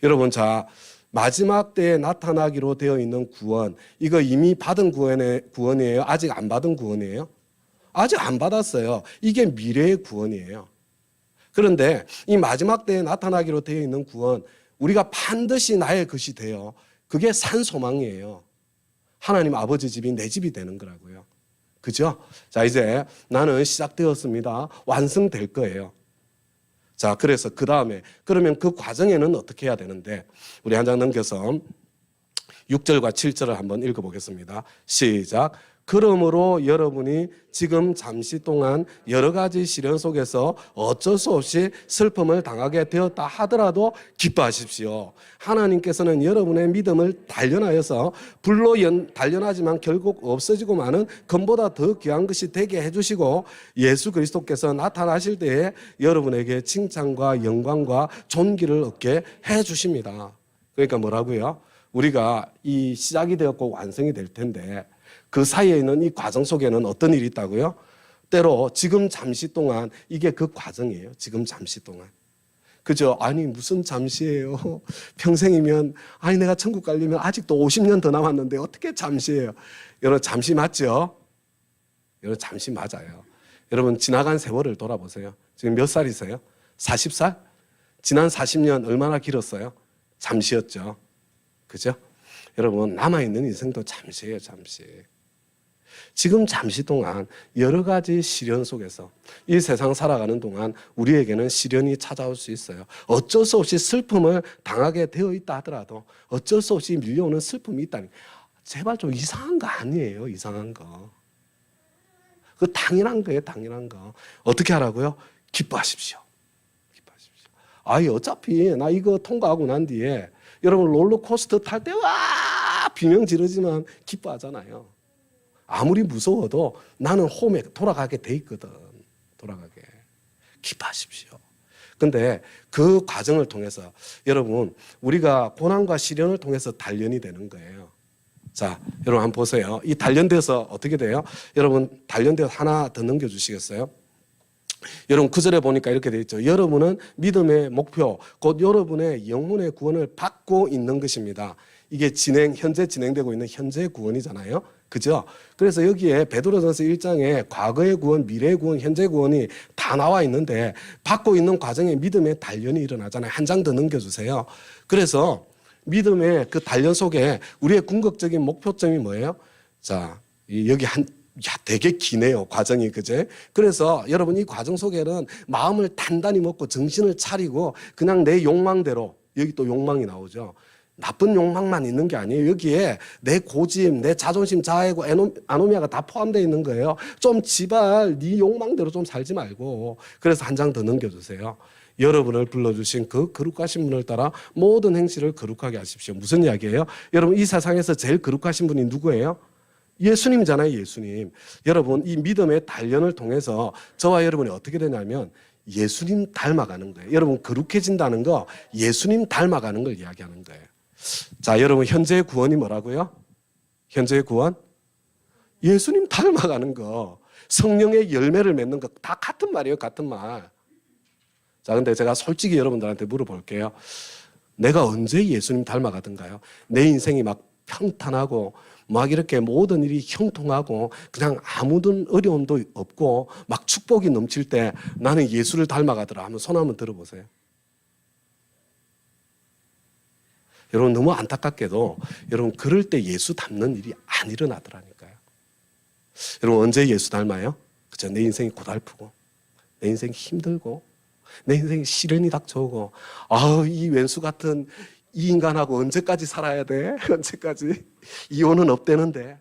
여러분 자 마지막 때에 나타나기로 되어 있는 구원, 이거 이미 받은 구원이에요? 아직 안 받은 구원이에요? 아직 안 받았어요. 이게 미래의 구원이에요. 그런데 이 마지막 때에 나타나기로 되어 있는 구원, 우리가 반드시 나의 것이 돼요. 그게 산소망이에요. 하나님 아버지 집이 내 집이 되는 거라고요. 그죠? 자, 이제 나는 시작되었습니다. 완성될 거예요. 자, 그래서 그 다음에 그러면 그 과정에는 어떻게 해야 되는데 우리 한 장 넘겨서 6절과 7절을 한번 읽어보겠습니다. 시작. 그러므로 여러분이 지금 잠시 동안 여러 가지 시련 속에서 어쩔 수 없이 슬픔을 당하게 되었다 하더라도 기뻐하십시오. 하나님께서는 여러분의 믿음을 단련하여서 불로 단련하지만 결국 없어지고 마는 금보다 더 귀한 것이 되게 해주시고 예수 그리스도께서 나타나실 때에 여러분에게 칭찬과 영광과 존귀를 얻게 해주십니다. 그러니까 뭐라고요? 우리가 이 시작이 되었고 완성이 될 텐데 그 사이에 있는 이 과정 속에는 어떤 일이 있다고요? 때로 지금 잠시 동안 이게 그 과정이에요. 지금 잠시 동안. 그죠? 아니 무슨 잠시예요? 평생이면 아니 내가 천국 가려면 아직도 50년 더 남았는데 어떻게 잠시예요? 여러분 잠시 맞죠? 여러분 잠시 맞아요. 여러분 지나간 세월을 돌아보세요. 지금 몇 살이세요? 40살? 지난 40년 얼마나 길었어요? 잠시였죠. 그죠? 여러분 남아있는 인생도 잠시예요. 잠시. 지금 잠시 동안 여러 가지 시련 속에서 이 세상 살아가는 동안 우리에게는 시련이 찾아올 수 있어요. 어쩔 수 없이 슬픔을 당하게 되어 있다 하더라도 어쩔 수 없이 밀려오는 슬픔이 있다니 제발 좀 이상한 거 아니에요. 이상한 거. 그 당연한 거예요. 당연한 거. 어떻게 하라고요? 기뻐하십시오. 기뻐하십시오. 아이 어차피 나 이거 통과하고 난 뒤에 여러분 롤러코스터 탈 때 와 비명 지르지만 기뻐하잖아요. 아무리 무서워도 나는 홈에 돌아가게 돼 있거든. 돌아가게. 기뻐하십시오. 근데 그 과정을 통해서 여러분 우리가 고난과 시련을 통해서 단련이 되는 거예요. 자, 여러분 한번 보세요. 이 단련돼서 어떻게 돼요? 여러분 단련돼서 하나 더 넘겨주시겠어요? 여러분 9절에 보니까 이렇게 되어 있죠. 여러분은 믿음의 목표, 곧 여러분의 영혼의 구원을 받고 있는 것입니다. 이게 현재 진행되고 있는 현재 구원이잖아요. 그죠? 그래서 여기에 베드로전서 1장에 과거의 구원, 미래의 구원, 현재 구원이 다 나와 있는데 받고 있는 과정에 믿음의 단련이 일어나잖아요. 한 장 더 넘겨주세요. 그래서 믿음의 그 단련 속에 우리의 궁극적인 목표점이 뭐예요? 자, 여기 되게 기네요. 과정이. 그제? 그래서 여러분 이 과정 속에는 마음을 단단히 먹고 정신을 차리고 그냥 내 욕망대로 여기 또 욕망이 나오죠. 나쁜 욕망만 있는 게 아니에요. 여기에 내 고집, 내 자존심, 자아이고 아노미아가 다 포함되어 있는 거예요. 좀 지발 네 욕망대로 좀 살지 말고. 그래서 한 장 더 넘겨주세요. 여러분을 불러주신 그 거룩하신 분을 따라 모든 행실을 거룩하게 하십시오. 무슨 이야기예요? 여러분 이 세상에서 제일 거룩하신 분이 누구예요? 예수님이잖아요. 예수님. 여러분 이 믿음의 단련을 통해서 저와 여러분이 어떻게 되냐면 예수님 닮아가는 거예요. 여러분 거룩해진다는 거 예수님 닮아가는 걸 이야기하는 거예요. 자, 여러분 현재의 구원이 뭐라고요? 현재의 구원? 예수님 닮아가는 거. 성령의 열매를 맺는 거 다 같은 말이에요. 같은 말. 자, 근데 제가 솔직히 여러분들한테 물어볼게요. 내가 언제 예수님 닮아가던가요? 내 인생이 막 평탄하고 막 이렇게 모든 일이 형통하고 그냥 아무런 어려움도 없고 막 축복이 넘칠 때 나는 예수를 닮아가더라 하면 손 한번 들어보세요. 여러분 너무 안타깝게도 여러분 그럴 때 예수 닮는 일이 안 일어나더라니까요. 여러분 언제 예수 닮아요? 그죠? 내 인생이 고달프고 내 인생이 힘들고 내 인생에 시련이 닥쳐오고 이 왼수 같은 이 인간하고 언제까지 살아야 돼? 언제까지? 이혼은 없대는데.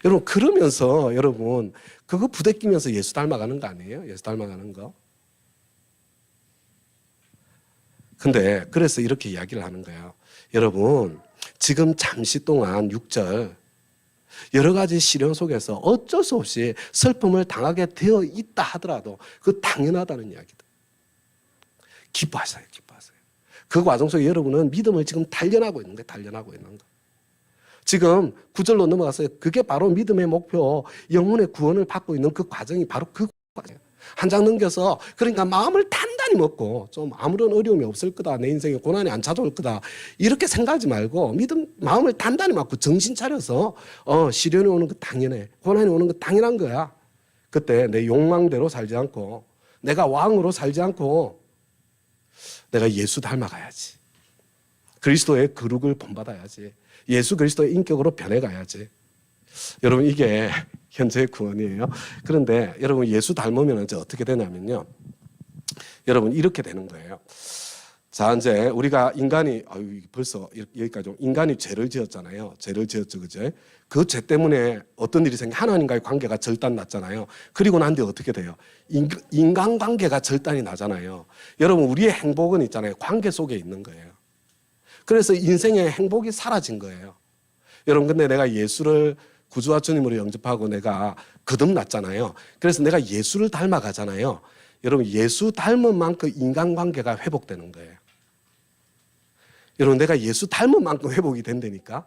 여러분 그러면서 여러분 그거 부대끼면서 예수 닮아가는 거 아니에요? 예수 닮아가는 거. 근데 그래서 이렇게 이야기를 하는 거예요. 여러분 지금 잠시 동안 6절 여러 가지 시련 속에서 어쩔 수 없이 슬픔을 당하게 되어 있다 하더라도 그 당연하다는 이야기다. 기뻐하세요. 기뻐하세요. 그 과정 속에 여러분은 믿음을 지금 단련하고 있는 거예요. 단련하고 있는 거. 지금 9절로 넘어갔어요. 그게 바로 믿음의 목표, 영혼의 구원을 받고 있는 그 과정이 바로 그 과정이에요. 한 장 넘겨서 그러니까 마음을 단단히 먹고 좀 아무런 어려움이 없을 거다. 내 인생에 고난이 안 찾아올 거다. 이렇게 생각하지 말고 마음을 단단히 먹고 정신 차려서 시련이 오는 거 당연해. 고난이 오는 거 당연한 거야. 그때 내 욕망대로 살지 않고 내가 왕으로 살지 않고 내가 예수 닮아가야지. 그리스도의 거룩을 본받아야지. 예수 그리스도의 인격으로 변해가야지. 여러분 이게 현재의 구원이에요. 그런데 여러분 예수 닮으면 이제 어떻게 되냐면요. 여러분 이렇게 되는 거예요. 자 이제 우리가 인간이 벌써 여기까지 인간이 죄를 지었잖아요. 죄를 지었죠, 그죠? 그 죄 때문에 어떤 일이 생겨 하나님과의 관계가 절단 났잖아요. 그리고 난 뒤에 어떻게 돼요? 인간 관계가 절단이 나잖아요. 여러분 우리의 행복은 있잖아요. 관계 속에 있는 거예요. 그래서 인생의 행복이 사라진 거예요. 여러분 근데 내가 예수를 구주와 주님으로 영접하고 내가 거듭났잖아요. 그래서 내가 예수를 닮아가잖아요. 여러분 예수 닮은 만큼 인간관계가 회복되는 거예요. 여러분 내가 예수 닮은 만큼 회복이 된다니까.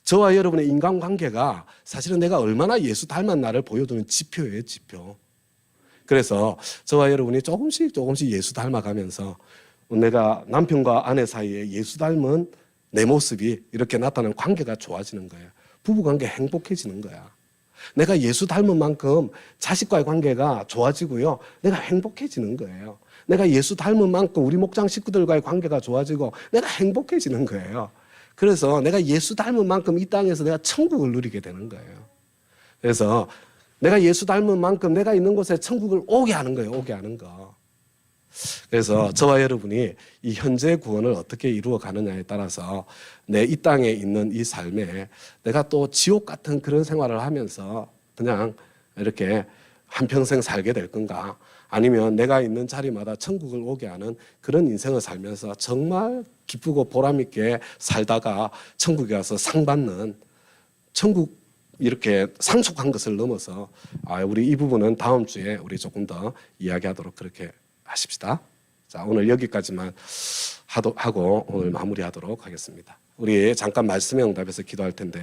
저와 여러분의 인간관계가 사실은 내가 얼마나 예수 닮은 나를 보여주는 지표예요. 지표. 그래서 저와 여러분이 조금씩 예수 닮아가면서 내가 남편과 아내 사이에 예수 닮은 내 모습이 이렇게 나타나는 관계가 좋아지는 거예요. 부부관계 행복해지는 거야. 내가 예수 닮은 만큼 자식과의 관계가 좋아지고요. 내가 행복해지는 거예요. 내가 예수 닮은 만큼 우리 목장 식구들과의 관계가 좋아지고 내가 행복해지는 거예요. 그래서 내가 예수 닮은 만큼 이 땅에서 내가 천국을 누리게 되는 거예요. 그래서 내가 예수 닮은 만큼 내가 있는 곳에 천국을 오게 하는 거예요. 오게 하는 거. 그래서 저와 여러분이 이 현재 구원을 어떻게 이루어 가느냐에 따라서 내 이 땅에 있는 이 삶에 내가 또 지옥 같은 그런 생활을 하면서 그냥 이렇게 한평생 살게 될 건가, 아니면 내가 있는 자리마다 천국을 오게 하는 그런 인생을 살면서 정말 기쁘고 보람 있게 살다가 천국에 가서 상 받는, 천국 이렇게 상속한 것을 넘어서 우리 이 부분은 다음 주에 우리 조금 더 이야기하도록 그렇게 하십시다. 자, 오늘 여기까지만 하고 오늘 마무리하도록 하겠습니다. 우리 잠깐 말씀에 응답해서 기도할 텐데요.